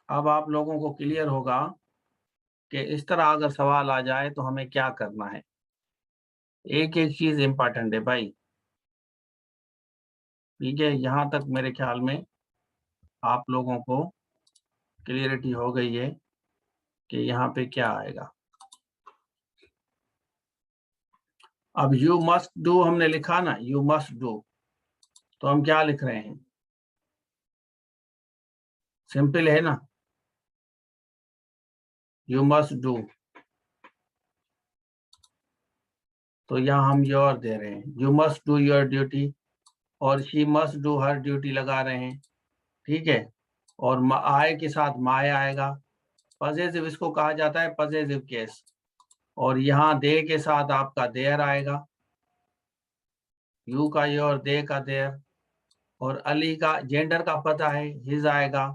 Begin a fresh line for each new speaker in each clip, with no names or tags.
अब आप लोगों को क्लियर होगा कि इस तरह अगर सवाल आ जाए तो हमें क्या करना है। एक एक चीज इंपॉर्टेंट है भाई, ठीक है। यहाँ तक मेरे ख्याल में आप लोगों को क्लियरिटी हो गई है कि यहाँ पे क्या आएगा। अब यू मस्ट डू हमने लिखा ना, यू मस्ट डू, तो हम क्या लिख रहे हैं? सिंपल है ना, यू मस्ट डू। तो यहाँ हम योर दे रहे हैं, you must do your duty, और she must do her duty लगा रहे हैं, ठीक है। और आए के साथ माय आएगा। पजेसिव इसको कहा जाता है पजेसिव केस। और यहाँ दे के साथ आपका देयर आएगा, यू का योर, दे का देयर। और अली का जेंडर का पता है, हिज आएगा।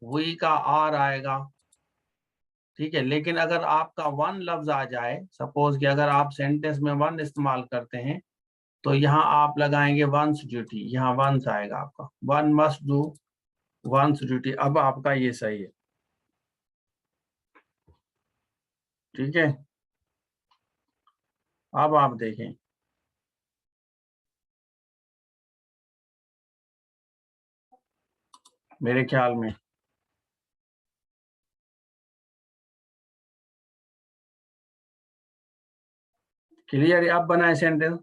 वी का आर आएगा, ठीक है। लेकिन अगर आपका वन लफ्ज आ जाए, सपोज कि अगर आप सेंटेंस में वन इस्तेमाल करते हैं, तो यहाँ आप लगाएंगे वंस ड्यूटी, यहाँ वंस आएगा आपका, one must do once duty. अब आपका ये सही है, ठीक है। अब आप देखें, मेरे ख्याल में क्लियर है। अब बनाए सेंटेंस,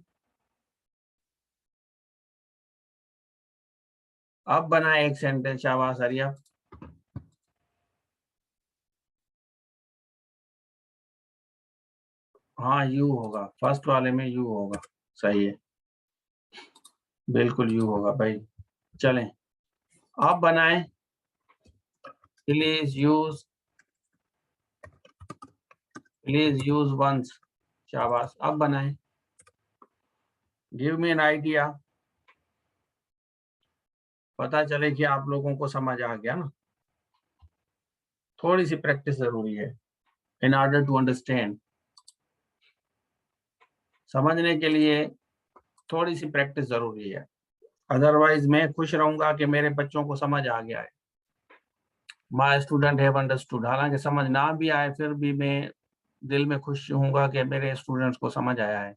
अब बनाए एक सेंटेंस, शाबाश अरिया। हाँ यू होगा, फर्स्ट वाले में यू होगा, सही है, बिल्कुल यू होगा भाई। चलें, अब बनाएं, please use, please use one's, शाबाश। अब बनाएं, गिव मी एन आइडिया, पता चले कि आप लोगों को समझ आ गया ना। थोड़ी सी प्रैक्टिस जरूरी है इन ऑर्डर टू अंडरस्टैंड। समझने के लिए थोड़ी सी प्रैक्टिस जरूरी है, अदरवाइज मैं खुश रहूंगा कि मेरे बच्चों को समझ आ गया है, माय स्टूडेंट हैव अंडरस्टूड। हालांकि समझ ना भी आए फिर भी मैं दिल में खुश होऊंगा कि मेरे स्टूडेंट्स को समझ आया है।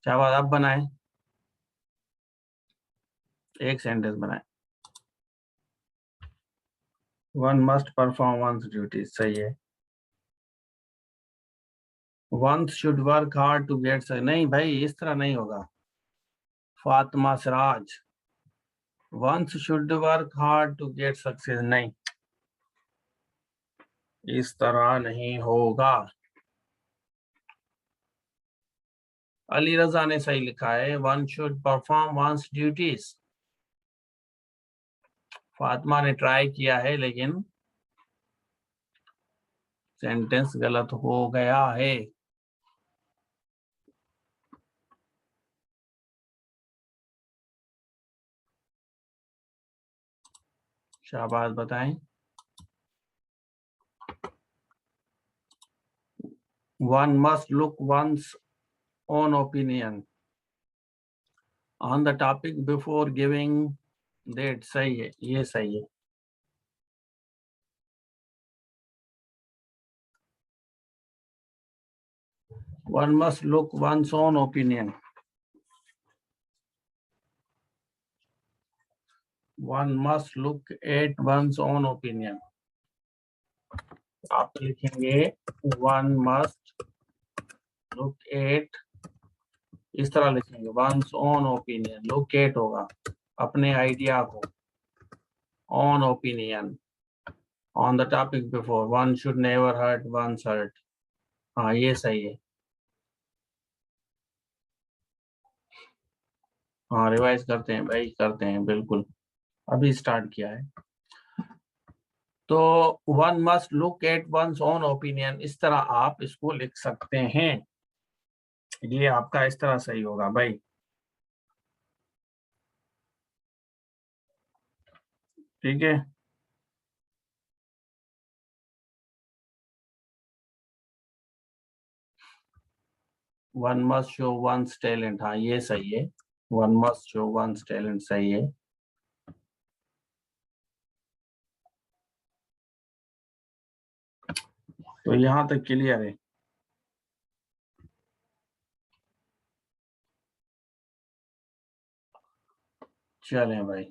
शाबाश, अब बनाएं, एक सेंटेंस बनाएं। One must perform one's duty, सही है। One's should work hard to get, नहीं भाई इस तरह नहीं होगा। Fatima Siraj, one's should work hard to get success, नहीं इस तरह नहीं होगा। अली रजा ने सही लिखा है, one should perform one's duties. Fatima ने ट्राई किया है लेकिन सेंटेंस गलत हो गया है। शाबाश, बताएं। One must look one's own opinion on the topic before giving date, सही है, ये सही है। One must look one's own opinion, one must look at one's own opinion. आप लिखेंगे वन मस्ट लुक एट, इस तरह लिखेंगे, one's own opinion, look at होगा अपने आइडिया को, on opinion on the topic before, one should never hurt one's hurt. हाँ ये सही है। हाँ रिवाइज करते हैं भाई, करते हैं बिल्कुल, अभी स्टार्ट किया है। तो one must look at one's own opinion, इस तरह आप इसको लिख सकते हैं। ये आपका इस तरह सही होगा भाई, ठीक है। One must show one's talent, हाँ ये सही है, one must show one's talent सही है। तो यहां तक क्लियर है। चलें भाई,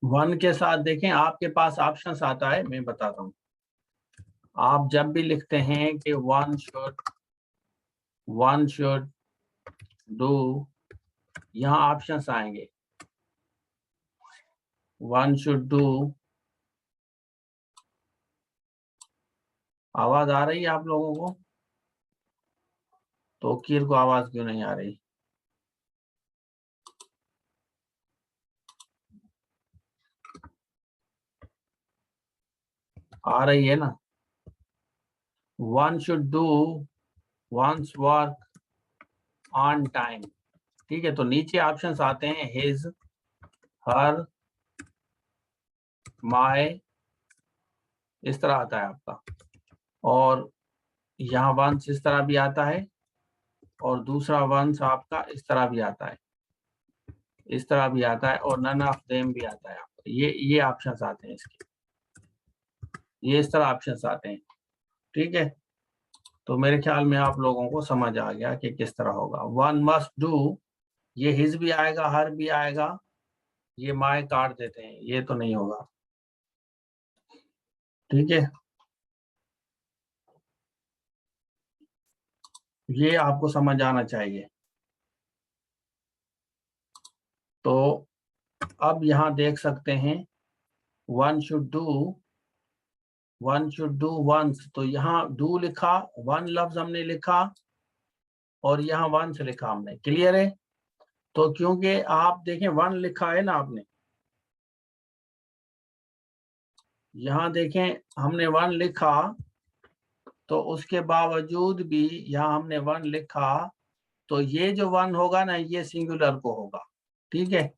1 के साथ देखें, आपके पास ऑप्शंस आता है, मैं बताता हूँ। आप जब भी लिखते हैं कि वन शुड डू, यहाँ ऑप्शंस आएंगे। वन शुड डू, आवाज आ रही है आप लोगों को? तोकीर को आवाज क्यों नहीं आ रही? आ रही है ना? One should do one's work on time. ठीक है, तो नीचे ऑप्शंस आते हैं हिज, हर, माय, इस तरह आता है आपका। और यहाँ वंस इस तरह भी आता है, और दूसरा वंस आपका इस तरह भी आता है, इस तरह भी आता है, और नन ऑफ देम भी आता है आपका। ये ऑप्शंस आते हैं इसके, ये इस तरह ऑप्शंस आते हैं। ठीक है, तो मेरे ख्याल में आप लोगों को समझ आ गया कि किस तरह होगा। वन मस्ट डू, ये हिज भी आएगा, हर भी आएगा, ये माय काट देते हैं, ये तो नहीं होगा। ठीक है, ये आपको समझ आना चाहिए। तो अब यहाँ देख सकते हैं वन शुड डू वंस, तो यहाँ डू लिखा, वन लफ्ज हमने लिखा, और यहाँ वंस लिखा हमने। क्लियर है? तो क्योंकि आप देखें वन लिखा है ना आपने, यहाँ देखें हमने वन लिखा, तो उसके बावजूद भी यहाँ हमने वन लिखा, तो ये जो वन होगा ना, ये सिंगुलर को होगा। ठीक है,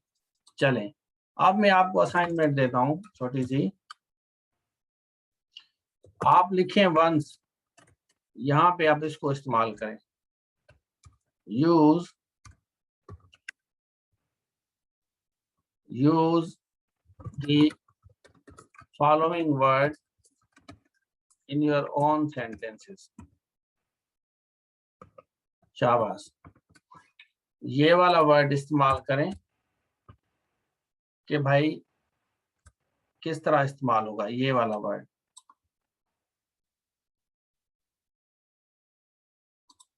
चलें, अब मैं आपको असाइनमेंट देता हूं छोटी सी। आप लिखें वंस, यहाँ पे आप इसको इस्तेमाल करें। Use the following word in your own sentences. शाबाश, ये वाला वर्ड इस्तेमाल करें कि भाई किस तरह इस्तेमाल होगा ये वाला वर्ड।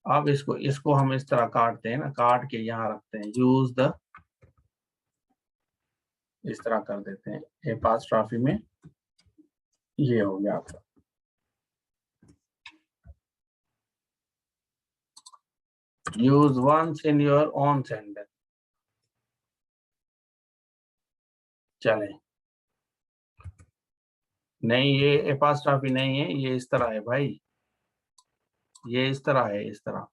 अब इसको हम इस तरह काटते हैं ना, काट के यहाँ रखते हैं, यूज द, इस तरह कर देते हैं एपॉस्ट्रॉफी में, ये हो गया आपका। Use one's in your own sentence. चले, नहीं ये एपॉस्ट्रॉफी नहीं है, ये इस तरह है भाई, ये इस तरह है, इस तरह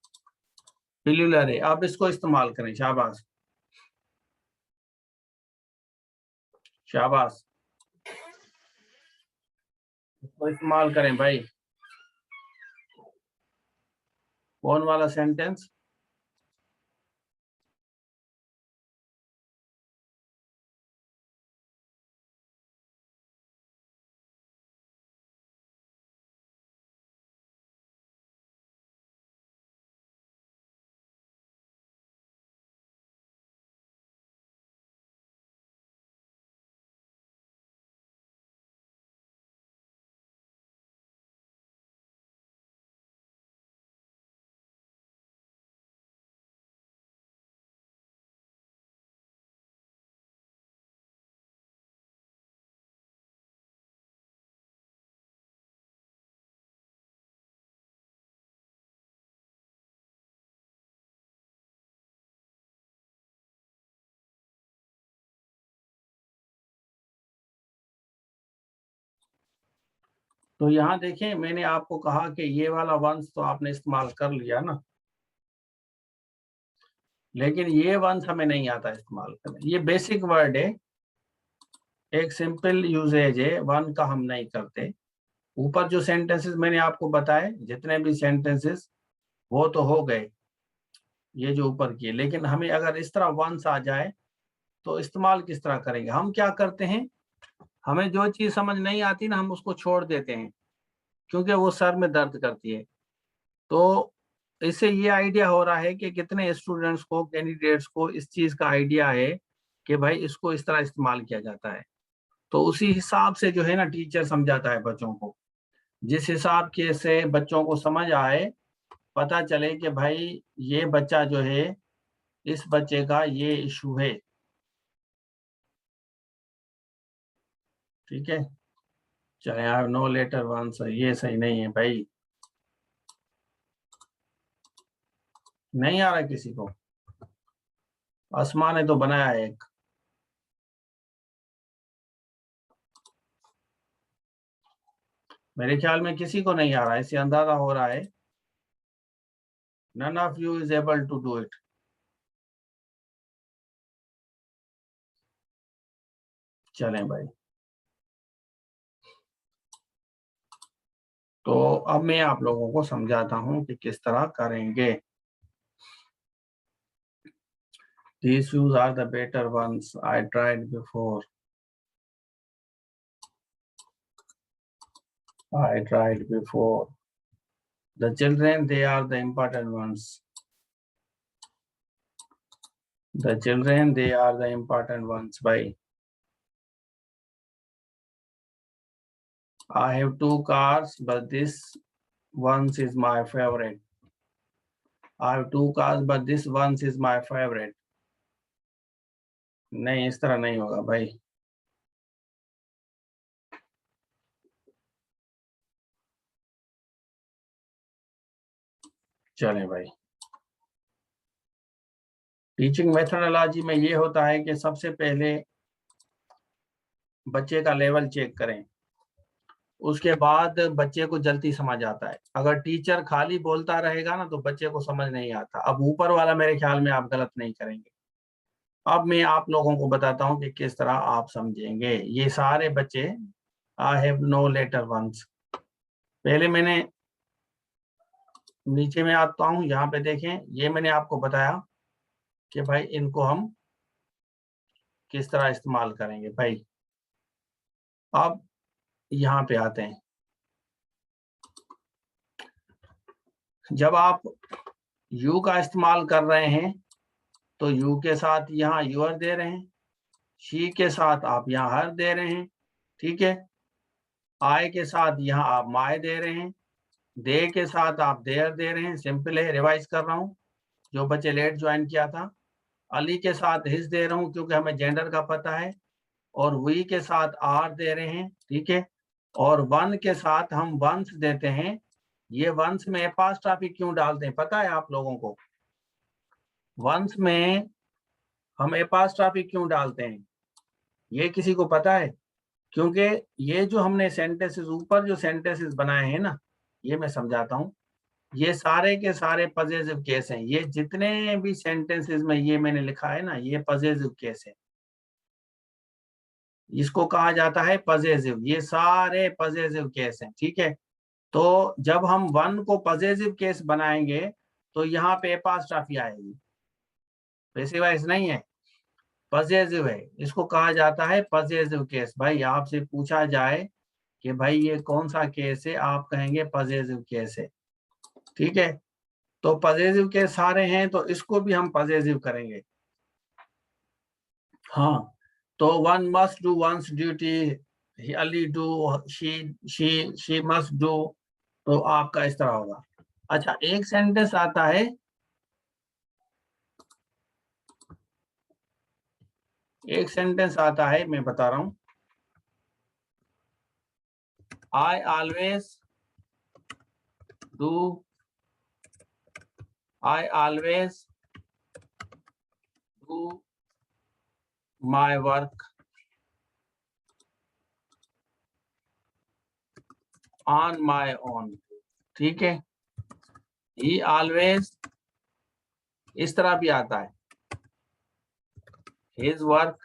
प्लूरल है। अब इसको इस्तेमाल करें। शाबाश, शाबाश, इसको इस्तेमाल करें भाई। कौन वाला सेंटेंस? तो यहाँ देखें, मैंने आपको कहा कि ये वाला वंस तो आपने इस्तेमाल कर लिया ना, लेकिन ये वंस हमें नहीं आता इस्तेमाल करना। ये बेसिक वर्ड है, एक सिंपल यूजेज है, वन का हम नहीं करते। ऊपर जो सेंटेंसेस मैंने आपको बताए, जितने भी सेंटेंसेस, वो तो हो गए, ये जो ऊपर किए। लेकिन हमें अगर इस तरह वंस आ जाए तो इस्तेमाल किस तरह करेंगे? हम क्या करते हैं, हमें जो चीज समझ नहीं आती ना, हम उसको छोड़ देते हैं क्योंकि वो सर में दर्द करती है। तो इससे ये आइडिया हो रहा है कि कितने स्टूडेंट्स को, कैंडिडेट्स को इस चीज का आइडिया है कि भाई इसको इस तरह इस्तेमाल किया जाता है। तो उसी हिसाब से जो है ना टीचर समझाता है बच्चों को, जिस हिसाब के से बच्चों को समझ आए, पता चले कि भाई ये बच्चा जो है, इस बच्चे का ये इशू है। ठीक है, चले यार, नो लेटर वंस, ये सही नहीं है भाई। नहीं आ रहा किसी को? आसमान ने तो बनाया है एक। मेरे ख्याल में किसी को नहीं आ रहा है, इससे अंदाजा हो रहा है none of you is able to do it। चलें भाई, तो अब मैं आप लोगों को समझाता हूं कि किस तरह करेंगे। These shoes are the better ones I tried before। I tried before। The children, they are the important ones। The children, they are the important ones भाई। I have 2 cars, but this one is my favorite। I have 2 cars, but this one is my favorite। नहीं, इस तरह नहीं होगा भाई। चलें भाई, teaching methodology में ये होता है कि सबसे पहले बच्चे का लेवल चेक करें, उसके बाद बच्चे को जल्दी समझ आता है। अगर टीचर खाली बोलता रहेगा ना तो बच्चे को समझ नहीं आता। अब ऊपर वाला मेरे ख्याल में आप गलत नहीं करेंगे। अब मैं आप लोगों को बताता हूँ कि किस तरह आप समझेंगे। ये सारे बच्चे I have no letter one's. पहले मैंने नीचे में आता हूँ, यहाँ पे देखें, ये मैंने आपको बताया कि भाई इनको हम किस तरह इस्तेमाल करेंगे भाई। अब यहाँ पे आते हैं, जब आप यू का इस्तेमाल कर रहे हैं तो यू के साथ यहाँ यूर दे रहे हैं, शी के साथ आप यहाँ हर दे रहे हैं, ठीक है। आई के साथ यहाँ आप माय दे रहे हैं, दे के साथ आप देयर दे रहे हैं। सिंपल है, रिवाइज कर रहा हूँ जो बच्चे लेट ज्वाइन किया था। अली के साथ हिज दे रहा हूँ क्योंकि हमें जेंडर का पता है, और वी के साथ आर दे रहे हैं, ठीक है। और वन के साथ हम वंस देते हैं। ये वंस में एपॉस्ट्रॉफी क्यों डालते हैं पता है आप लोगों को? वंस में हम एपॉस्ट्रॉफी क्यों डालते हैं ये किसी को पता है? क्योंकि ये जो हमने सेंटेंसेस, ऊपर जो सेंटेंसेस बनाए हैं ना, ये मैं समझाता हूँ। ये सारे के सारे पॉजिटिव केस हैं। ये जितने भी सेंटेंसेस में ये मैंने लिखा है ना, ये पॉजिटिव केस है। इसको कहा जाता है पॉजिटिव। ये सारे पॉजिटिव केस हैं, ठीक है। तो जब हम वन को पॉजिटिव केस बनाएंगे तो यहाँ पे एपॉस्ट्रॉफी आएगी, वैसे वाइज नहीं है, पॉजिटिव है। इसको कहा जाता है पॉजिटिव केस। भाई आपसे पूछा जाए कि भाई ये कौन सा केस है, आप कहेंगे पॉजिटिव केस है, ठीक है। तो पॉजिटिव केस सारे हैं, तो इसको भी हम पॉजिटिव करेंगे। हाँ, तो one must do once duty, Ali do, she must do. तो आपका इस तरह होगा। अच्छा, एक सेंटेंस आता है, एक सेंटेंस आता है, मैं बता रहा हूं। I always do, I always do my work on my own, ठीक है। ही ऑलवेज, इस तरह भी आता है, his work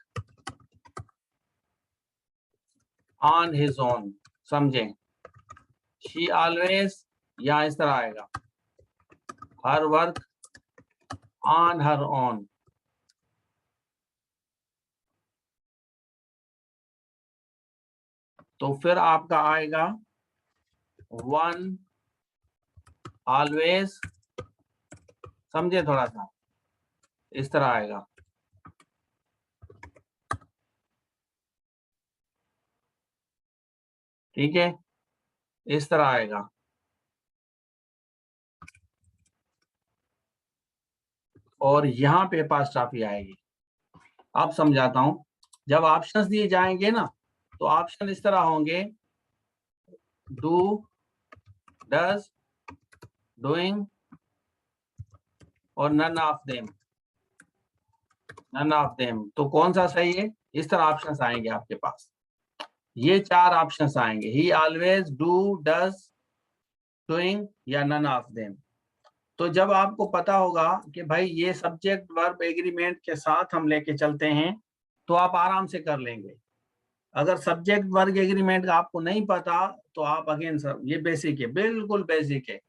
on his own, समझें। शी ऑलवेज, यहाँ इस तरह आएगा, her work on her own. तो फिर आपका आएगा 1 ऑलवेज, समझे, थोड़ा सा इस तरह आएगा। ठीक है, इस तरह आएगा। और यहाँ पे पास्ट्राफी आएगी। अब समझाता हूं, जब ऑप्शंस दिए जाएंगे ना, तो ऑप्शन इस तरह होंगे, डू, डज, डूइंग और none of them. None of them, तो कौन सा सही है? इस तरह ऑप्शंस आएंगे आपके पास, ये 4 ऑप्शंस आएंगे, ही ऑलवेज, डू, डज, डूइंग या नन ऑफ देम। तो जब आपको पता होगा कि भाई ये सब्जेक्ट वर्ब एग्रीमेंट के साथ हम लेके चलते हैं, तो आप आराम से कर लेंगे। अगर सब्जेक्ट वर्ब एग्रीमेंट का आपको नहीं पता, तो आप अगेन सर, ये बेसिक है, बिल्कुल बेसिक है।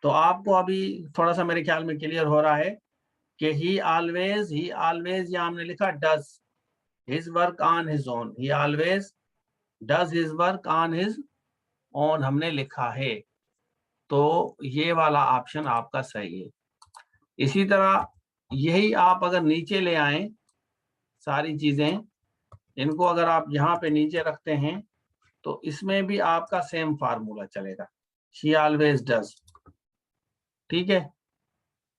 तो आपको अभी थोड़ा सा मेरे ख्याल में क्लियर हो रहा है कि ही ऑलवेज या हमने लिखा does his work on his own, he always does his work on his own हमने लिखा है। तो ये वाला ऑप्शन आपका सही है। इसी तरह यही आप अगर नीचे ले आए सारी चीजें, इनको अगर आप यहाँ पे नीचे रखते हैं, तो इसमें भी आपका सेम फार्मूला चलेगा, शी ऑलवेज डज। ठीक है,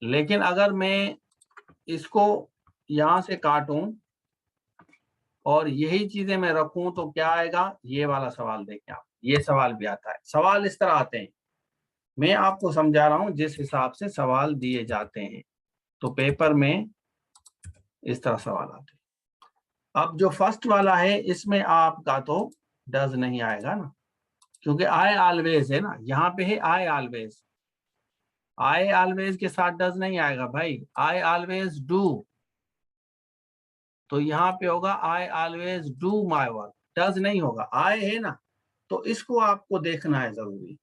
लेकिन अगर मैं इसको यहां से काटूं और यही चीजें मैं रखूं, तो क्या आएगा? ये वाला सवाल देखें आप, ये सवाल भी आता है। सवाल इस तरह आते हैं, मैं आपको समझा रहा हूं जिस हिसाब से सवाल दिए जाते हैं। तो पेपर में इस तरह सवाल आते हैं। अब जो फर्स्ट वाला है, इसमें आपका तो डज नहीं आएगा ना, क्योंकि आई ऑलवेज है ना, यहाँ पे है आई ऑलवेज। आई ऑलवेज के साथ डज नहीं आएगा भाई, आई ऑलवेज डू। तो यहाँ पे होगा I always do my work, does नहीं होगा, आई है ना। तो इसको आपको देखना है जरूरी।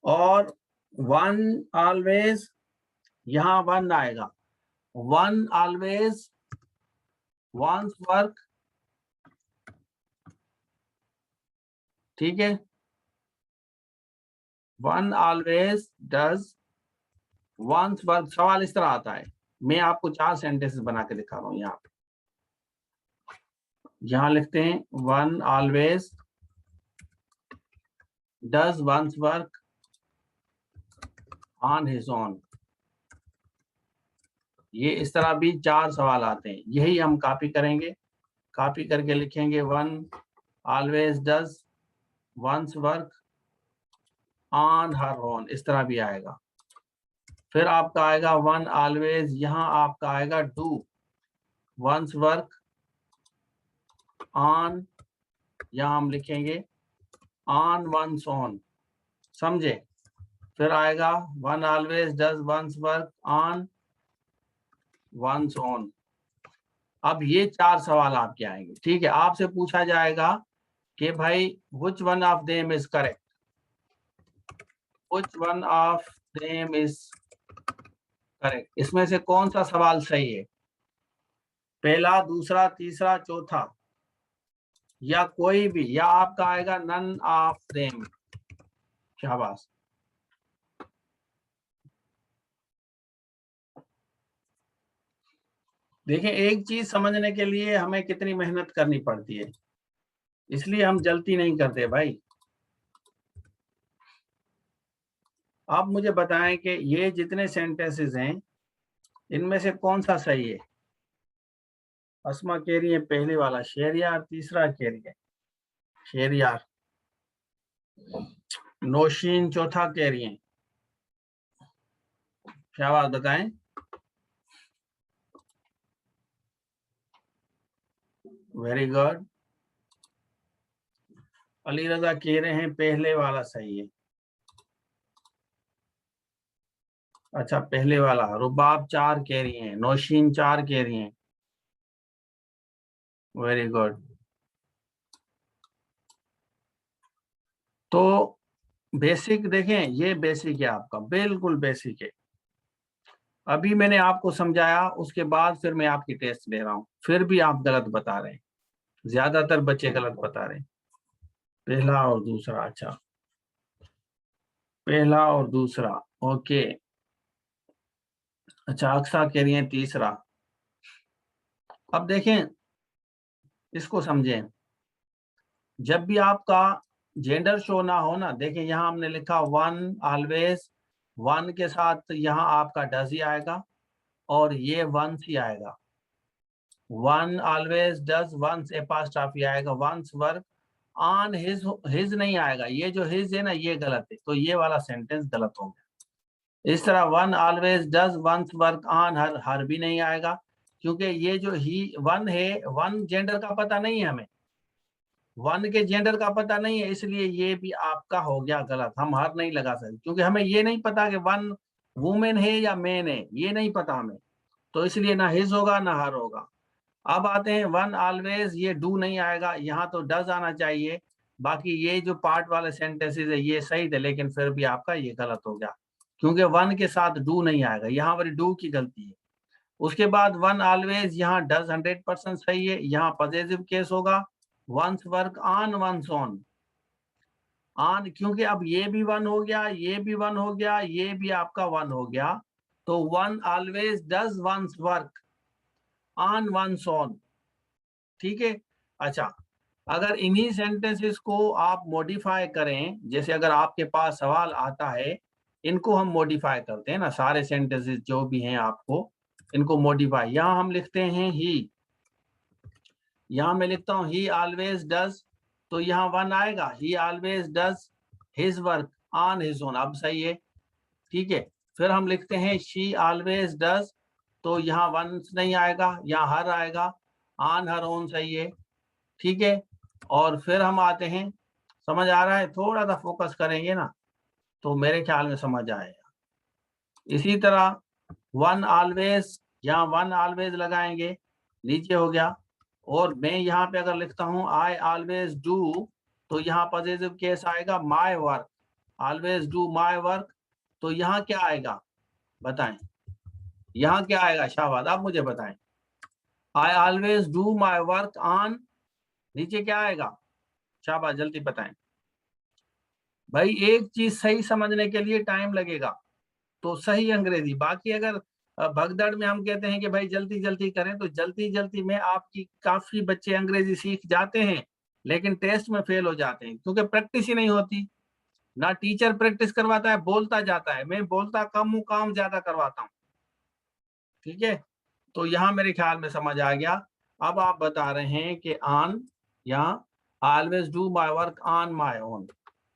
और वन ऑलवेज, यहाँ वन आएगा, वन ऑलवेज वंस वर्क। ठीक है, one always does once work. सवाल इस तरह आता है, मैं आपको 4 सेंटेंसेस बना के दिखा रहा हूं। यहाँ पे यहाँ लिखते हैं, one always does once work on his own. ये इस तरह भी 4 सवाल आते हैं, यही हम कॉपी करेंगे। कॉपी करके लिखेंगे, one always does once work on her own, इस तरह भी आएगा। फिर आपका आएगा वन ऑलवेज, यहाँ आपका आएगा डू वंस वर्क ऑन, यहाँ हम लिखेंगे ऑन वंस ओन, समझे। फिर आएगा one always does once work on one's own. अब ये 4 सवाल आपके आएंगे। ठीक है, आपसे पूछा जाएगा कि भाई which one of them is correct, which one of them is correct, इसमें से कौन सा सवाल सही है? पहला, दूसरा, तीसरा, चौथा, या कोई भी, या आपका आएगा नन ऑफ देम। शाबाश। देखिए, एक चीज समझने के लिए हमें कितनी मेहनत करनी पड़ती है, इसलिए हम जल्दी नहीं करते भाई। आप मुझे बताएं कि ये जितने सेंटेंसेस हैं, इनमें से कौन सा सही है? अस्मा कह रही है पहले वाला, शेरियार तीसरा कह रही है, शेरियार। नौशीन चौथा कह रही है। शाबाश, बताएं। Very good. अली रजा कह रहे हैं पहले वाला सही है। अच्छा, पहले वाला। रुबाब 4 कह रही हैं, नौशीन 4 कह रही हैं। Very good. तो बेसिक देखें, ये बेसिक है आपका, बिल्कुल बेसिक है। अभी मैंने आपको समझाया, उसके बाद फिर मैं आपकी टेस्ट ले रहा हूं, फिर भी आप गलत बता रहे हैं, ज्यादातर बच्चे गलत बता रहे हैं। पहला और दूसरा, अच्छा, पहला और दूसरा, ओके। अच्छा, अक्सा कह रही है तीसरा। अब देखें, इसको समझें। जब भी आपका जेंडर शो ना हो ना, देखें यहाँ हमने लिखा वन ऑलवेज, वन के साथ यहाँ आपका डज ही आएगा और ये वंस ही आएगा। One always does once apostrophe आएगा, वंस वर्क ऑन हिज नहीं आएगा, ये जो हिज है ना ये गलत है, तो ये वाला सेंटेंस गलत हो गया। इस तरह one always does once work on her, her भी नहीं आएगा, क्योंकि ये जो ही वन है, वन जेंडर का पता नहीं है हमें, वन के जेंडर का पता नहीं है, इसलिए ये भी आपका हो गया गलत, हम हर नहीं लगा सकते, क्योंकि हमें ये नहीं पता कि वन वुमेन है या मैन है, ये नहीं पता हमें, तो इसलिए ना हिज होगा ना हर होगा। अब आते हैं वन ऑलवेज, ये डू नहीं आएगा, यहाँ तो डज आना चाहिए। बाकी ये जो पार्ट वाले सेंटेंसेस है ये सही थे, लेकिन फिर भी आपका ये गलत हो गया, क्योंकि वन के साथ डू नहीं आएगा, यहाँ पर डू की गलती है। उसके बाद वन ऑलवेज, यहाँ डज 100% सही है, यहाँ पॉजिटिव केस होगा। One's work on one's on, on, क्योंकि अब ये भी वन हो गया, ये भी वन हो गया, ये भी आपका वन हो गया, तो one always does once work on one's on, ठीक है। अच्छा, अगर इन्हीं सेंटेंसेस को आप मॉडिफाई करें, जैसे अगर आपके पास सवाल आता है, इनको हम मॉडिफाई करते हैं ना, सारे सेंटेंसेस जो भी हैं आपको इनको मॉडिफाई, यहाँ हम लिखते हैं ही, यहाँ मैं लिखता हूँ ही ऑलवेज डज, तो यहाँ वन आएगा, ही always does his work on his own, अब सही है, ठीक है। फिर हम लिखते हैं शी ऑलवेज डज, तो यहाँ वन नहीं आएगा, यहाँ हर आएगा, ऑन हर ओन सही है, ठीक है। और फिर हम आते हैं, समझ आ रहा है, थोड़ा सा फोकस करेंगे ना तो मेरे ख्याल में समझ आएगा। इसी तरह वन ऑलवेज, यहाँ वन ऑलवेज लगाएंगे, नीचे हो गया। और मैं यहाँ पे अगर लिखता हूँ आई ऑलवेज डू, तो यहाँ पॉजिटिव केस आएगा, my work, always do my work, तो यहाँ क्या आएगा बताएं, यहाँ क्या आएगा, शाबाश, आप मुझे बताएं। I always do my work on, नीचे क्या आएगा, शाबाश, जल्दी बताएं भाई, एक चीज सही समझने के लिए टाइम लगेगा, तो सही अंग्रेजी, बाकी अगर भगदड़ में हम कहते हैं कि भाई जल्दी जल्दी करें, तो जल्दी जल्दी में आपकी काफी बच्चे अंग्रेजी सीख जाते हैं, लेकिन टेस्ट में फेल हो जाते हैं, क्योंकि प्रैक्टिस ही नहीं होती ना, टीचर प्रैक्टिस करवाता है, बोलता जाता है, मैं बोलता कम हूँ, काम ज्यादा करवाता हूँ, ठीक है। तो यहाँ मेरे ख्याल में समझ आ गया। अब आप बता रहे हैं कि ऑन, यहाँ always do my work on my own,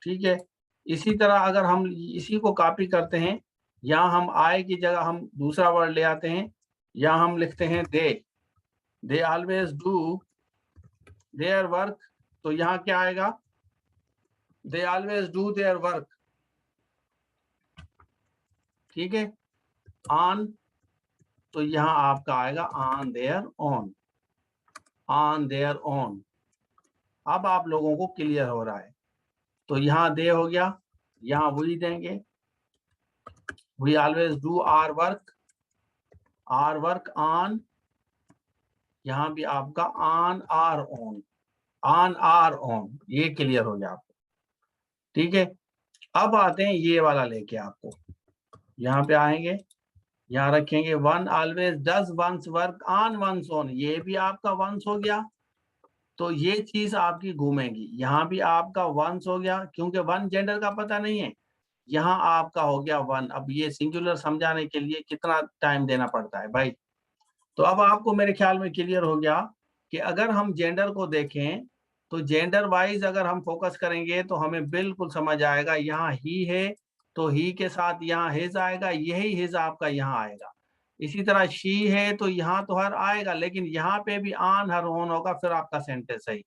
ठीक है। इसी तरह अगर हम इसी को कॉपी करते हैं, यहाँ हम आई की जगह हम दूसरा वर्ड ले आते हैं, यहाँ हम लिखते हैं they always do their work, तो यहाँ क्या आएगा, they always do their work, ठीक है। ऑन, तो यहाँ आपका आएगा on their own, on their own. अब आप लोगों को क्लियर हो रहा है, तो यहाँ दे हो गया, यहाँ वी देंगे, we always do our work on, यहाँ भी आपका on our own, on our own, ये क्लियर हो गया आपको, ठीक है। अब आते हैं ये वाला लेके, आपको यहाँ पे आएंगे, यहाँ रखेंगे one always does once work on one's own, ये भी आपका वंस हो गया, तो ये चीज आपकी घूमेगी, यहाँ भी आपका वंस हो गया, क्योंकि वन जेंडर का पता नहीं है, यहाँ आपका हो गया वन। अब ये सिंगुलर समझाने के लिए कितना टाइम देना पड़ता है भाई। तो अब आपको मेरे ख्याल में क्लियर हो गया कि अगर हम जेंडर को देखें, तो जेंडर वाइज अगर हम फोकस करेंगे तो हमें बिल्कुल समझ आएगा, यहाँ ही है तो ही के साथ यहाँ हिज आएगा, यही हिज आपका यहाँ आएगा। इसी तरह शी है तो यहाँ तो हर आएगा, लेकिन यहाँ पे भी ऑन हर ओन होगा, फिर आपका सेंटेंस सही।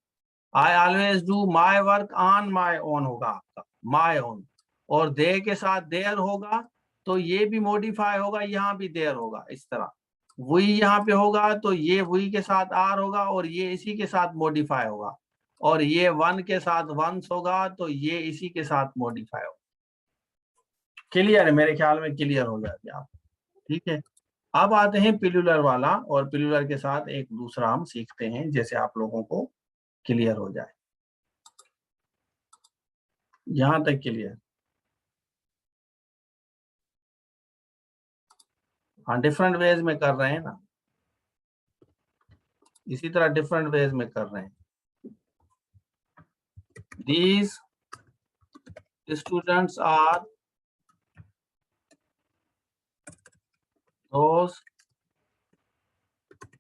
I always do my work on my own होगा आपका, माई ओन, और दे के साथ देयर होगा, तो ये भी मॉडिफाई होगा, यहाँ भी देयर होगा, इस तरह वी यहाँ पे होगा तो ये वी के साथ आर होगा, और ये इसी के साथ मॉडिफाई होगा, और ये वन के साथ वंस होगा तो ये इसी के साथ मॉडिफाई होगा। क्लियर है, मेरे ख्याल में क्लियर हो जाती है आप, ठीक है। अब आते हैं पिलुलर वाला, और पिलुलर के साथ एक दूसरा हम सीखते हैं, जैसे आप लोगों को क्लियर हो जाए। यहां तक क्लियर? हाँ, डिफरेंट वेज में कर रहे हैं ना, इसी तरह डिफरेंट वेज में कर रहे हैं। These students are those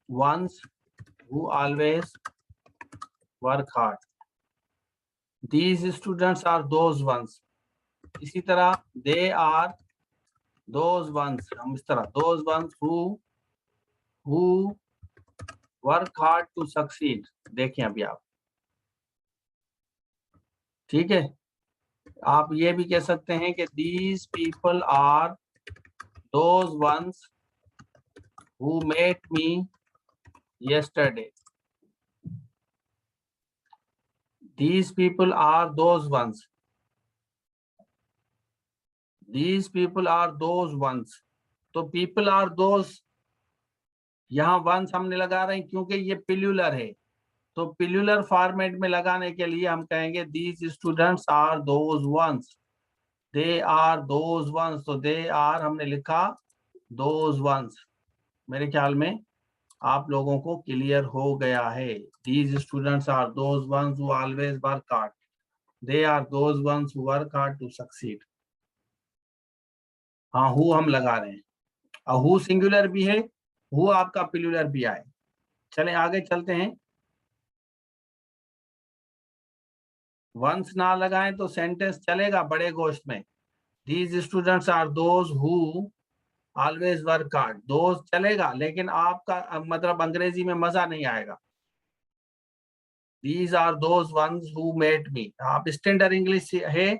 ones who always work hard. These students are those ones. इसी तरह they are those ones, हम इस तरह those ones who work hard to succeed। देखें अभी आप, ठीक है। आप ये भी कह सकते हैं कि these people are those ones who met me yesterday। These people are those ones। These people are those ones। तो people are those, यहाँ ones हमने लगा रहे हैं क्योंकि ये प्लूरल है, तो प्लूरल फॉर्मेट में लगाने के लिए हम कहेंगे these students are those ones, they are those ones। तो they are हमने लिखा those ones। मेरे ख्याल में आप लोगों को क्लियर हो गया है। These students are those ones who always work hard, they are those ones who work hard to succeed। हाँ, हु हम लगा रहे हैं, और हु सिंगुलर भी है, हु आपका प्लूरल भी आए। चलें आगे चलते हैं। वंस ना लगाएं तो सेंटेंस चलेगा बड़े गोश्त में। These students are those who always work hard। those चलेगा, लेकिन आपका मतलब अंग्रेजी में मजा नहीं आएगा। These are those ones who met me। आप स्टैंडर्ड इंग्लिश है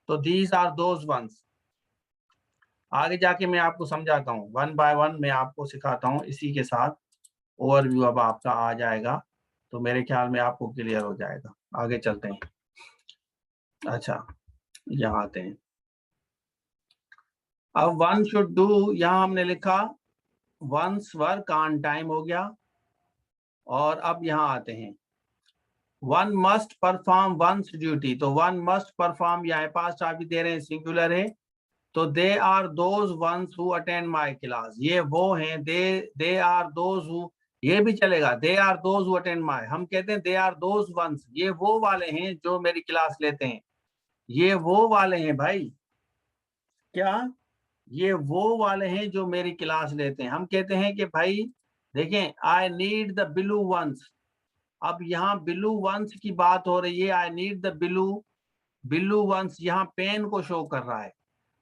तो these are those ones। आगे जाके मैं आपको समझाता हूँ, वन बाय वन मैं आपको सिखाता हूँ। इसी के साथ ओवरव्यू अब आपका आ जाएगा, तो मेरे ख्याल में आपको क्लियर हो जाएगा। आगे चलते हैं। अच्छा, यहाँ आते हैं। अब वन शुड डू, यहाँ हमने लिखा वंस वर्क ऑन टाइम हो गया। और अब यहाँ आते हैं, one must perform one's duty. तो वन मस्ट परफॉर्म, यहाँ पास्ट आप भी दे रहे हैं, सिंगुलर है, तो they are those ones who attend my class. ये वो हैं, दे आर दोज हु, ये भी चलेगा, they are those who attend my. हम कहते हैं दे आर दोज वंस, ये वो वाले हैं जो मेरी क्लास लेते हैं। ये वो वाले हैं भाई, क्या ये वो वाले हैं जो मेरी क्लास लेते हैं। हम कहते हैं कि भाई देखें, I need the blue ones. अब यहाँ ब्लू वंस की बात हो रही है, I need the blue ones, यहाँ पेन को शो कर रहा है।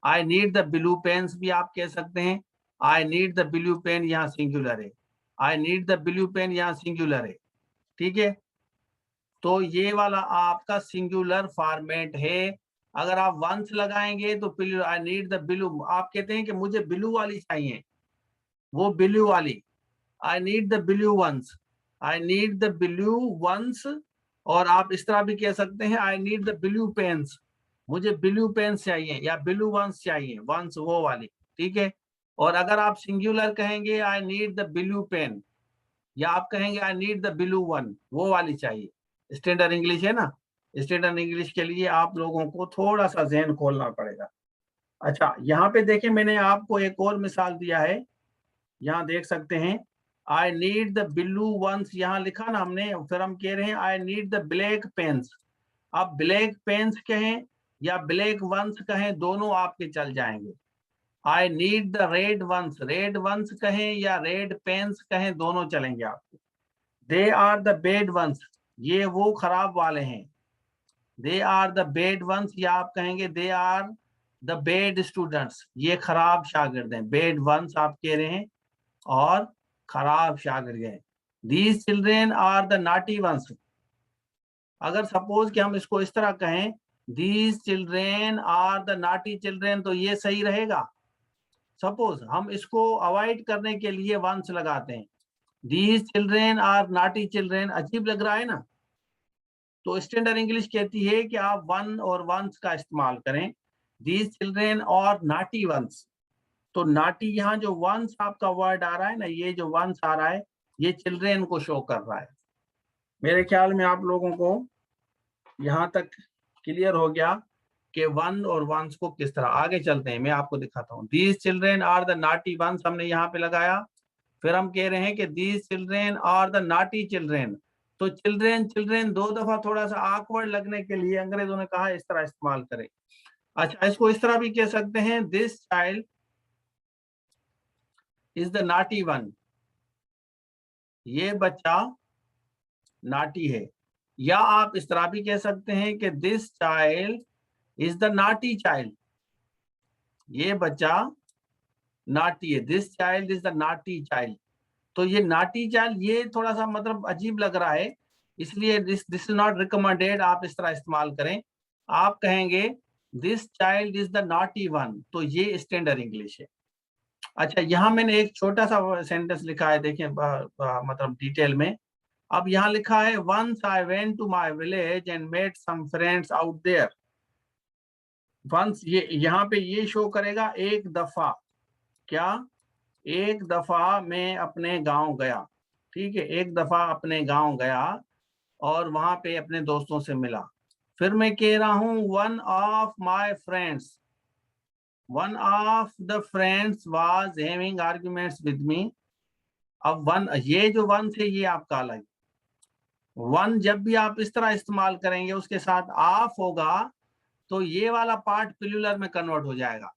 I need the blue pens भी आप कह सकते हैं। I need the blue pen यहाँ सिंगुलर है, I need the blue pen यहाँ सिंगुलर है, ठीक है। तो ये वाला आपका सिंगुलर फॉर्मेट है। अगर आप वंस लगाएंगे तो आई नीड द ब्लू, आप कहते हैं कि मुझे ब्लू वाली चाहिए, वो ब्लू वाली, I need the blue ones, I need the blue ones. और आप इस तरह भी कह सकते हैं, I need the blue pens, मुझे ब्लू पेन्स चाहिए या ब्लू वंस चाहिए, वंस वो वाली, ठीक है। और अगर आप सिंगुलर कहेंगे I need the blue pen, या आप कहेंगे I need the blue one, वो वाली चाहिए। स्टैंडर्ड इंग्लिश है ना, स्टैंडर्ड इंग्लिश के लिए आप लोगों को थोड़ा सा ज़हन खोलना पड़ेगा। अच्छा, यहाँ पे देखें, मैंने आपको एक और मिसाल दिया है, यहाँ देख सकते हैं, I need the blue ones, यहाँ लिखा ना हमने, फिर हम कह रहे हैं I need the black pens. अब ब्लैक पेन्स कहें या ब्लैक वंस कहें, दोनों आपके चल जाएंगे। I need the red ones कहें या रेड पेन्स कहें, दोनों चलेंगे आपके। They are the bad ones, ये वो खराब वाले हैं, they are the bad ones, या आप कहेंगे they are the bed students, ये खराब शागिर्द हैं। बेड वंस आप कह रहे हैं और खराब शागिर्द हैं। These children are the naughty ones. अगर सपोज कि हम इसको इस तरह कहें, these children are the naughty children, तो ये सही रहेगा। सपोज हम इसको अवॉइड करने के लिए वंस लगाते हैं, these children are naughty children, अजीब लग रहा है ना। तो स्टैंडर्ड इंग्लिश कहती है कि आप वन और वंस का इस्तेमाल करें, दीज चिल्ड्रेन और नॉटी वंस। तो नाटी, यहाँ जो वंस आपका वर्ड आ रहा है ना, ये जो वंस आ रहा है, ये चिल्ड्रेन को शो कर रहा है। मेरे ख्याल में आप लोगों को यहाँ तक क्लियर हो गया कि वन और वंस को किस तरह। आगे चलते हैं, मैं आपको दिखाता हूँ। These children are the naughty ones हमने यहाँ पे लगाया। फिर हम कह रहे हैं कि these children are the naughty children. तो चिल्ड्रेन चिल्ड्रेन दो दफा थोड़ा सा ऑकवर्ड लगने के लिए अंग्रेजों ने कहा इस तरह इस्तेमाल करें। अच्छा, इसको इस तरह भी कह सकते हैं, this child is the naughty one. ये बच्चा नाटी है। या आप इस तरह भी कह सकते हैं कि this child is the naughty child. ये बच्चा नाटी है। This child is the naughty child. तो ये नॉटी चाइल्ड ये थोड़ा सा मतलब अजीब लग रहा है, इसलिए दिस इज नॉट रिकमेंडेड आप इस तरह इस्तेमाल करें। आप कहेंगे this child is the naughty one, तो ये स्टैंडर्ड इंग्लिश है। अच्छा, यहाँ मैंने एक छोटा सा सेंटेंस लिखा है, देखें मतलब डिटेल में। अब यहाँ लिखा है once I went to my village and met some friends out there. Once ये यहाँ पे ये शो करेगा एक दफा। क्या? एक दफा मैं अपने गांव गया। ठीक है, एक दफा अपने गांव गया और वहां पे अपने दोस्तों से मिला। फिर मैं कह रहा हूं one of my friends, one of the friends was having arguments with me. अब वन, ये जो वन थे ये आपका अलग। वन जब भी आप इस तरह इस्तेमाल करेंगे उसके साथ ऑफ होगा तो ये वाला पार्ट प्लूरल में कन्वर्ट हो जाएगा।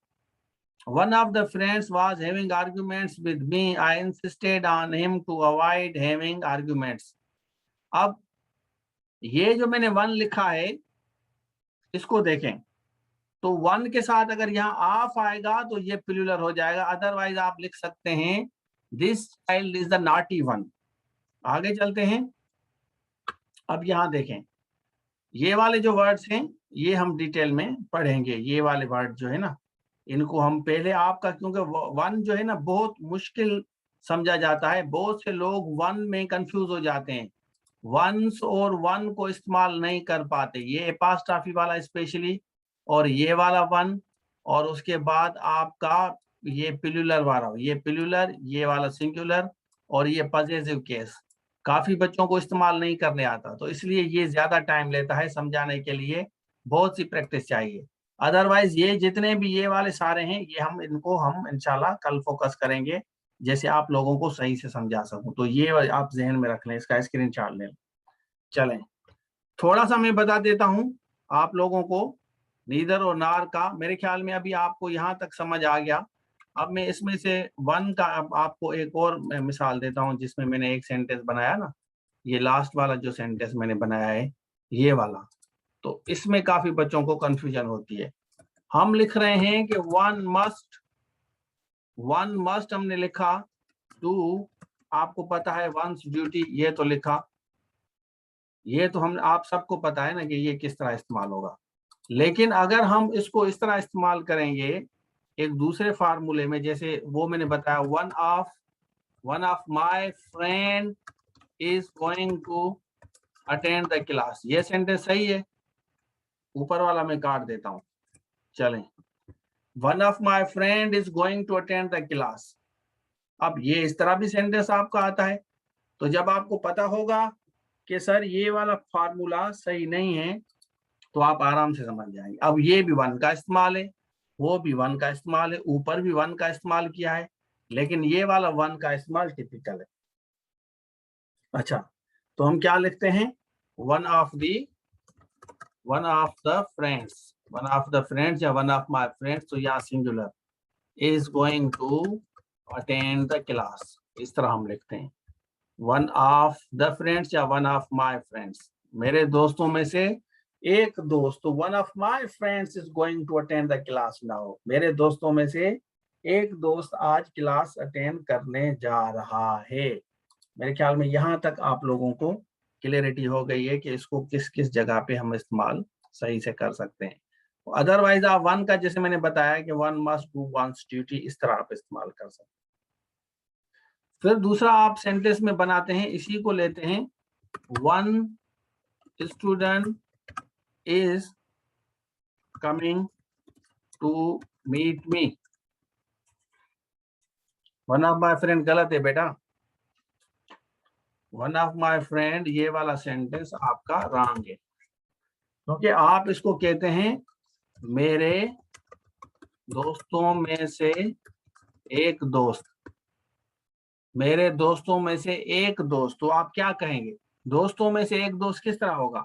One of the friends was having arguments with me. I insisted on him to avoid having arguments. अब ये जो मैंने वन लिखा है इसको देखें, तो वन के साथ अगर यहाँ ऑफ आएगा तो ये प्लूरल हो जाएगा। अदरवाइज आप लिख सकते हैं this child is the naughty one. आगे चलते हैं। अब यहाँ देखें, ये वाले जो वर्ड्स हैं ये हम डिटेल में पढ़ेंगे। ये वाले वर्ड जो है ना, इनको हम पहले आपका, क्योंकि वन जो है ना बहुत मुश्किल समझा जाता है, बहुत से लोग वन में कंफ्यूज हो जाते हैं, वंस और वन को इस्तेमाल नहीं कर पाते। ये एपास्ट्रॉफी वाला स्पेशली, और ये वाला वन, और उसके बाद आपका ये प्लूरल वाला, ये प्लूरल, ये वाला सिंगुलर, और ये पॉसेसिव केस काफी बच्चों को इस्तेमाल नहीं करने आता, तो इसलिए ये ज्यादा टाइम लेता है समझाने के लिए, बहुत सी प्रैक्टिस चाहिए। अदरवाइज ये जितने भी ये वाले सारे हैं ये हम इंशाल्लाह कल फोकस करेंगे, जैसे आप लोगों को सही से समझा सकूं। तो ये आप जहन में रख लें, इसका स्क्रीनशॉट ले लें। चलें, थोड़ा सा मैं बता देता हूं आप लोगों को नीदर और नार का। मेरे ख्याल में अभी आपको यहां तक समझ आ गया। अब मैं इसमें से वन का अब आपको एक और मिसाल देता हूं, जिसमें मैंने एक सेंटेंस बनाया ना, ये लास्ट वाला जो सेंटेंस मैंने बनाया है ये वाला, तो इसमें काफी बच्चों को कंफ्यूजन होती है। हम लिख रहे हैं कि वन मस्ट हमने लिखा, टू आपको पता है वंस ड्यूटी, ये तो लिखा, ये तो हम आप सबको पता है ना कि ये किस तरह इस्तेमाल होगा। लेकिन अगर हम इसको इस तरह इस्तेमाल करेंगे एक दूसरे फार्मूले में, जैसे वो मैंने बताया one of my friend is going to attend the class, ये सेंटेंस सही है, ऊपर वाला मैं काट देता हूं। चलें, one of my friend is going to attend the class. अब ये इस तरह भी सेंटेंस आपका आता है, तो जब आपको पता होगा कि सर ये वाला फार्मूला सही नहीं है तो आप आराम से समझ जाएंगे। अब ये भी वन का इस्तेमाल है, वो भी वन का इस्तेमाल है, ऊपर भी वन का इस्तेमाल किया है, लेकिन ये वाला वन का इस्तेमाल टिपिकल है। अच्छा, तो हम क्या लिखते हैं, वन ऑफ द फ्रेंड्स या वन ऑफ माय फ्रेंड्स, तो यहाँ singular, is going to attend the class, इस तरह हम लिखते हैं। वन ऑफ द फ्रेंड्स या वन ऑफ माय फ्रेंड्स, मेरे दोस्तों में से एक दोस्त, तो one of my friends is going to attend the class now, मेरे दोस्तों में से एक दोस्त आज क्लास अटेंड करने जा रहा है। मेरे ख्याल में यहाँ तक आप लोगों को क्लियरिटी हो गई है कि इसको किस किस जगह पे हम इस्तेमाल सही से कर सकते हैं। अदरवाइज आप वन का, जैसे मैंने बताया कि one must do once duty, इस तरह आप इस्तेमाल कर सकते हैं। फिर दूसरा आप सेंटेंस में बनाते हैं, इसी को लेते हैं, one student is coming to meet me. One of my friend गलत है बेटा, वन ऑफ माय फ्रेंड ये वाला सेंटेंस आपका रॉन्ग है, क्योंकि आप इसको कहते हैं मेरे दोस्तों में से एक दोस्त, मेरे दोस्तों में से एक दोस्त, तो आप क्या कहेंगे? दोस्तों में से एक दोस्त किस तरह होगा?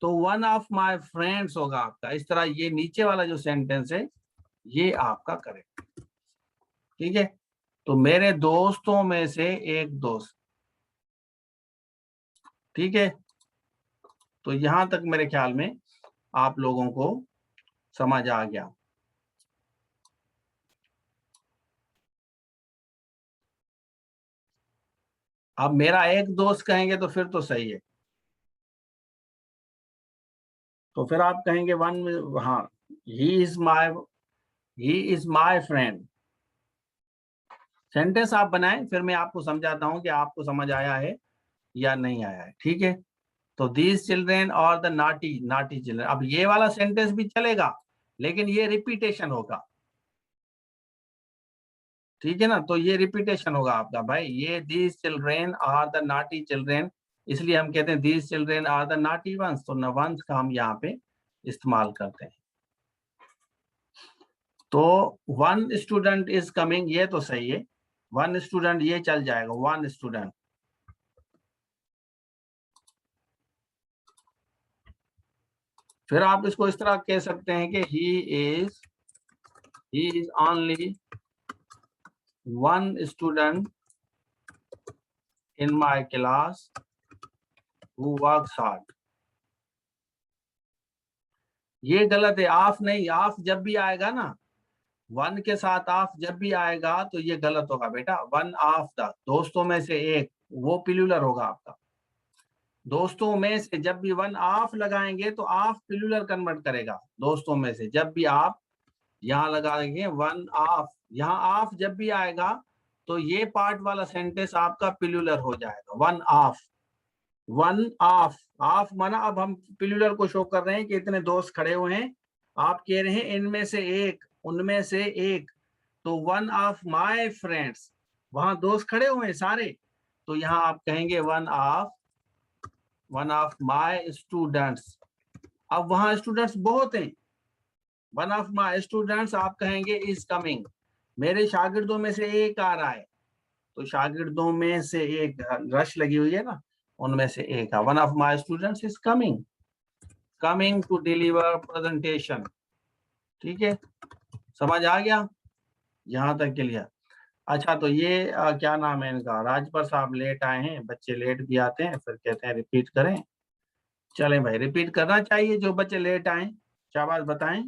तो वन ऑफ माय फ्रेंड्स होगा आपका। इस तरह ये नीचे वाला जो सेंटेंस है ये आपका करेक्ट, ठीक है। तो मेरे दोस्तों में से एक दोस्त, ठीक है। तो यहां तक मेरे ख्याल में आप लोगों को समझ आ गया। अब मेरा एक दोस्त कहेंगे तो फिर तो सही है, तो फिर आप कहेंगे वन, हाँ, he is my friend. Sentence आप बनाएं, फिर मैं आपको समझाता हूं कि आपको समझ आया है या नहीं आया है, ठीक है। तो दीज चिल्ड्रेन और द नाटी, नाटी चिल्ड्रेन, अब ये वाला सेंटेंस भी चलेगा लेकिन ये रिपीटेशन होगा, ठीक है ना। तो ये रिपीटेशन होगा आपका भाई, ये these children are the naughty children, इसलिए हम कहते हैं these children are the naughty ones, तो न वंस का हम यहाँ पे इस्तेमाल करते हैं। तो वन स्टूडेंट इज कमिंग, ये तो सही है, वन स्टूडेंट ये चल जाएगा, वन स्टूडेंट। फिर आप इसको इस तरह कह सकते हैं कि he is only one student in my class who works hard. ये गलत है, ऑफ नहीं, ऑफ जब भी आएगा ना, वन के साथ ऑफ जब भी आएगा तो ये गलत होगा बेटा। वन ऑफ द, दोस्तों में से एक, वो प्लूरल होगा आपका। दोस्तों में से जब भी वन ऑफ लगाएंगे तो ऑफ प्लूरल कन्वर्ट करेगा। दोस्तों में से जब भी आप यहाँ लगाएंगे वन ऑफ, यहाँ ऑफ जब भी आएगा तो ये पार्ट वाला सेंटेंस आपका प्लूरल हो जाएगा, one of. One of, of माना अब हम प्लूरल को शो कर रहे हैं कि इतने दोस्त खड़े हुए हैं, आप कह रहे हैं इनमें से एक, उनमें से एक, तो वन ऑफ माय फ्रेंड्स, वहां दोस्त खड़े हुए हैं सारे, तो यहाँ आप कहेंगे वन ऑफ माय स्टूडेंट्स। अब वहां स्टूडेंट्स बहुत हैं, वन ऑफ माय स्टूडेंट्स आप कहेंगे इज कमिंग, मेरे शागिर्दों में से एक आ रहा है, तो शागिर्दों में से एक, रश लगी हुई है ना, उनमें से एक है, one of my students is coming, coming to deliver presentation, ठीक है। समझ आ गया यहाँ तक क्लियर? अच्छा, तो ये क्या नाम है इनका, राजपर साहब लेट आए हैं, बच्चे लेट भी आते हैं फिर कहते हैं रिपीट करें। चलें भाई, रिपीट करना चाहिए जो बच्चे लेट आए, शाबाश बताएं।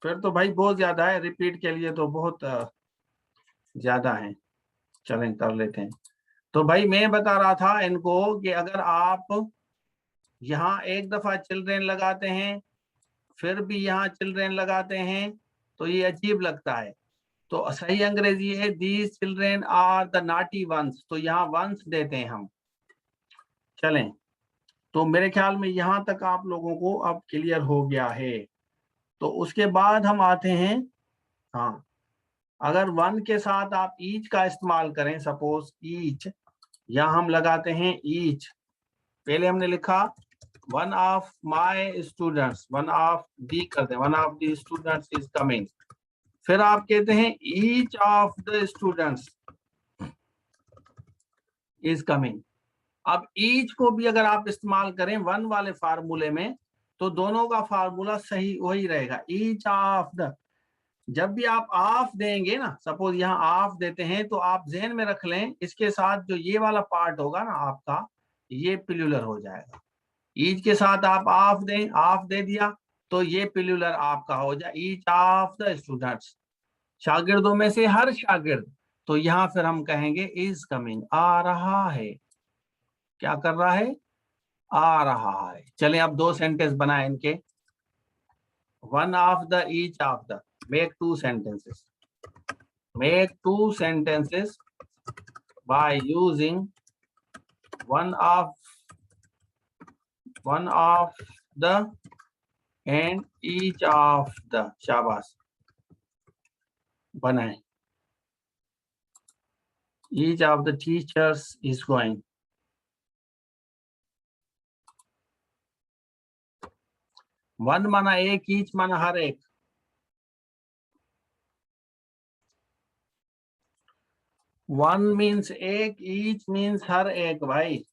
फिर तो भाई बहुत ज्यादा है, रिपीट के लिए तो बहुत ज्यादा है। चलें कर लेते हैं। तो भाई मैं बता रहा था इनको कि अगर आप यहाँ एक दफा चिल्ड्रेन लगाते हैं फिर भी यहाँ चिल्ड्रेन लगाते हैं तो ये अजीब लगता है। तो सही अंग्रेजी है these children are the naughty ones, तो यहाँ वंस देते हैं हम। चलें, तो मेरे ख्याल में यहाँ तक आप लोगों को अब क्लियर हो गया है। तो उसके बाद हम आते हैं, हाँ, अगर वन के साथ आप ईच का इस्तेमाल करें, सपोज ईच, यहाँ हम लगाते हैं ईच। पहले हमने लिखा one of my students, one of the करते हैं, one of the students is coming, फिर आप कहते हैं each of the students is coming. अब ईच को भी अगर आप इस्तेमाल करें वन वाले फार्मूले में तो दोनों का फार्मूला सही वही रहेगा, ईच ऑफ द। जब भी आप ऑफ देंगे ना, सपोज यहाँ ऑफ देते हैं, तो आप ध्यान में रख लें इसके साथ जो ये वाला पार्ट होगा ना आपका, ये प्लूरल हो जाएगा। ईच के साथ आप ऑफ दें, ऑफ दे दिया तो ये प्लूरल आपका हो जाए ईच ऑफ द स्टूडेंट्स, शागिर्दों में से हर शागिर्द। तो यहाँ फिर हम कहेंगे इज कमिंग, आ रहा है। क्या कर रहा है? आ रहा है। चलें अब दो सेंटेंस बनाए इनके, one of the, each of the, make two sentences, make two sentences by using one of the and each of the, शाबाश बनाए। each of the teachers is going, one माना एक, ईच माना हर एक। वन मीन्स एक, each means हर एक भाई।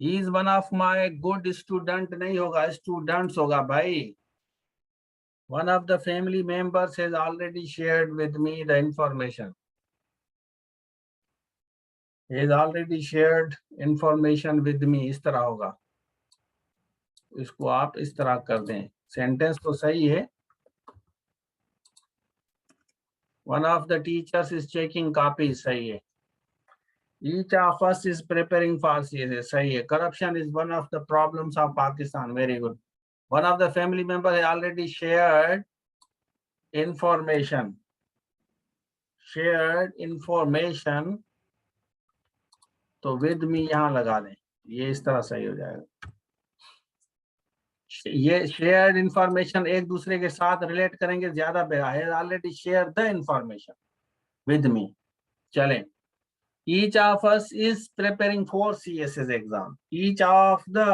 He is one of my good student नहीं होगा, स्टूडेंट्स होगा भाई। One of the family members has already shared with me the information. Has already shared information with me, इस तरह होगा। इसको आप इस तरह कर दें, सेंटेंस तो सही है। One of the teachers is checking copy, सही है। Each of us is preparing for CSA, सही है। Corruption is one of the problems of Pakistan, very good. One of the family members has already shared information. Shared information, तो with me यहाँ लगा दें, ये इस तरह सही हो जाएगा। ये shared information एक दूसरे के साथ रिलेट करेंगे ज्यादा बेहतर है। Already shared the information with me. चलें। Each of us is preparing for CSS exam. Each of the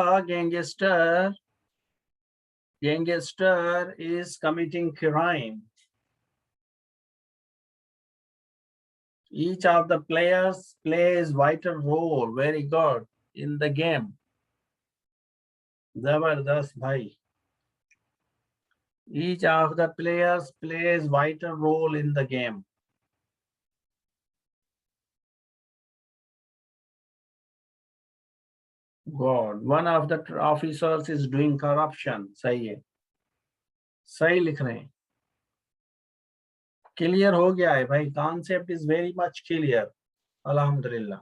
gangster is committing crime. Each of the players plays vital role, very good, in the game. Zabardast bhai. Each of the players plays vital role in the game. God, one of the officers is doing corruption. सही है, सही लिख रहे हैं। Clear हो गया है भाई, concept is very much clear, अल्हम्दुलिल्लाह।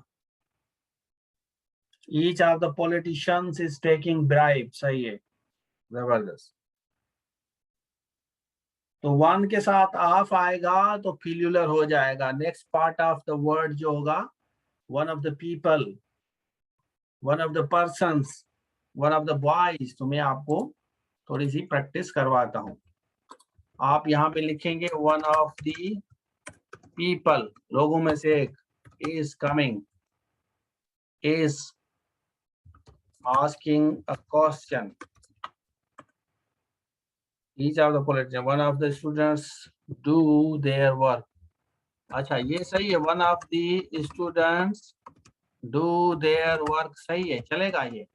Each of the politicians is taking bribe, सही है, जबरदस्त। तो वन के साथ ऑफ आएगा तो फिल्यूलर हो जाएगा। Next part of the word जो होगा, one of the people, one of the persons, one of the boys. तो मैं आपको थोड़ी सी प्रैक्टिस करवाता हूं। आप यहाँ पे लिखेंगे वन ऑफ द पीपल, लोगों में से एक, is coming, is asking a question. Each of the politicians, one of the students do their work. अच्छा ये सही है, one of the students do their work, सही है, चलेगा ये।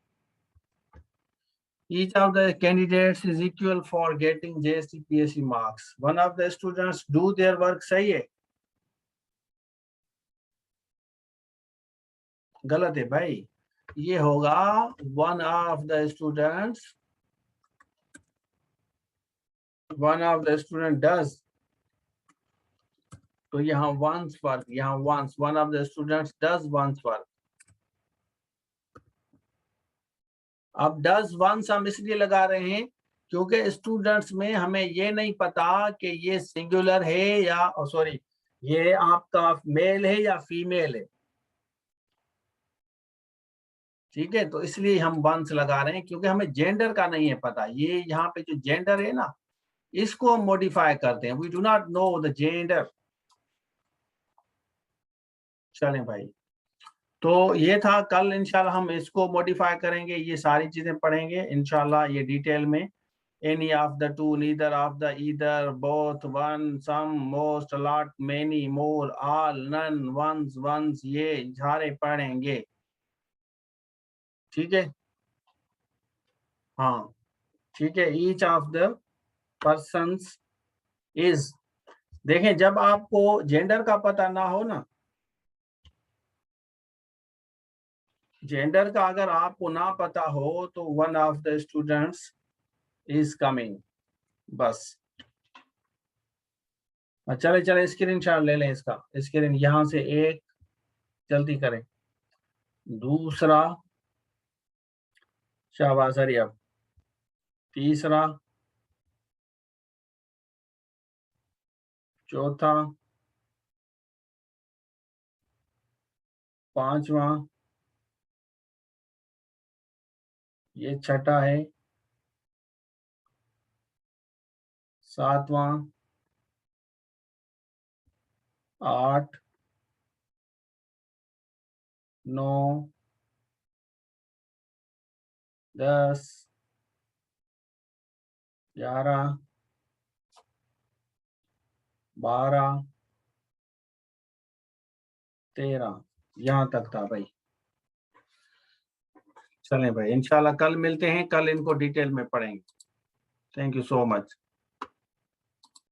Each of the candidates is equal for getting JSC PSC marks. One of the students do their work, सही है, गलत है भाई। ये होगा one of the students, one of the student does, तो यहाँ once वर्क, यहाँ once, one of the students does once work. अब does once हम इसलिए लगा रहे हैं क्योंकि स्टूडेंट्स में हमें ये नहीं पता कि ये सिंगुलर है या सॉरी ये आपका मेल है या फीमेल है, ठीक है। तो इसलिए हम वंस लगा रहे हैं क्योंकि हमें जेंडर का नहीं है पता। ये यहाँ पे जो जेंडर है ना, इसको हम मॉडिफाई करते हैं। We do not know the gender. चलें भाई, तो ये था। कल इंशाल्लाह हम इसको मॉडिफाई करेंगे, ये सारी चीजें पढ़ेंगे इंशाल्लाह ये डिटेल में। Any of the two, neither of the, either, both, one, some, most, a lot, many, more, all, none, once, once, ये सारे पढ़ेंगे, ठीक है। हाँ ठीक है। Each of the persons is, देखें जब आपको जेंडर का पता ना हो ना, जेंडर का अगर आपको ना पता हो तो one of the students is coming, बस। चले चले स्क्रीनशॉट ले लें इसका, स्क्रीन यहाँ से एक, जल्दी करें, दूसरा, शाबाश अब, तीसरा, चौथा, पांचवा, ये छठा है, सातवां, आठ, नौ, 10, 11, 12, 13, यहाँ तक था भाई। चलें भाई, इंशाल्लाह कल मिलते हैं, कल इनको डिटेल में पढ़ेंगे। Thank you so much.